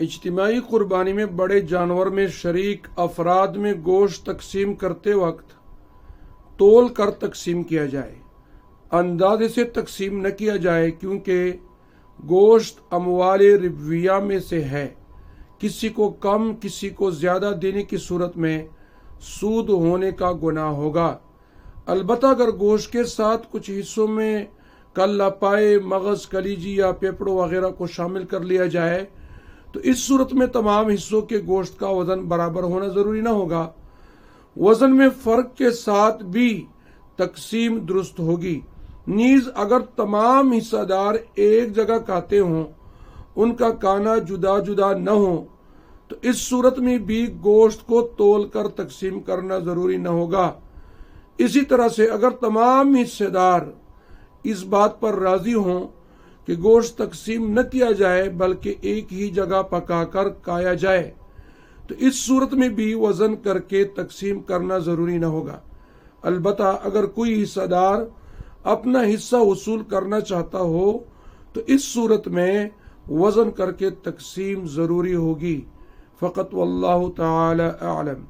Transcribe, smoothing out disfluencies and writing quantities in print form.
اجتماعی قربانی میں بڑے جانور میں شریک افراد میں گوشت تقسیم کرتے وقت تول کر تقسیم کیا جائے، اندازے سے تقسیم نہ کیا جائے، کیونکہ گوشت اموال ربویہ میں سے ہے۔ کسی کو کم کسی کو زیادہ دینے کی صورت میں سود ہونے کا گناہ ہوگا۔ البتہ اگر گوشت کے ساتھ کچھ حصوں میں کل پائے، مغز، کلیجی یا پیپڑوں وغیرہ کو شامل کر لیا جائے تو اس صورت میں تمام حصوں کے گوشت کا وزن برابر ہونا ضروری نہ ہوگا۔ وزن میں فرق کے ساتھ بھی تقسیم درست ہوگی۔ نیز اگر تمام حصہ دار ایک جگہ کھاتے ہوں، ان کا کھانا جدا جدا نہ ہو، تو اس صورت میں بھی گوشت کو تول کر تقسیم کرنا ضروری نہ ہوگا۔ اسی طرح سے اگر تمام حصے دار اس بات پر راضی ہوں کہ گوشت تقسیم نہ کیا جائے بلکہ ایک ہی جگہ پکا کر کھایا جائے تو اس صورت میں بھی وزن کر کے تقسیم کرنا ضروری نہ ہوگا۔ البتہ اگر کوئی حصہ دار اپنا حصہ وصول کرنا چاہتا ہو تو اس صورت میں وزن کر کے تقسیم ضروری ہوگی۔ فقط واللہ تعالی اعلم۔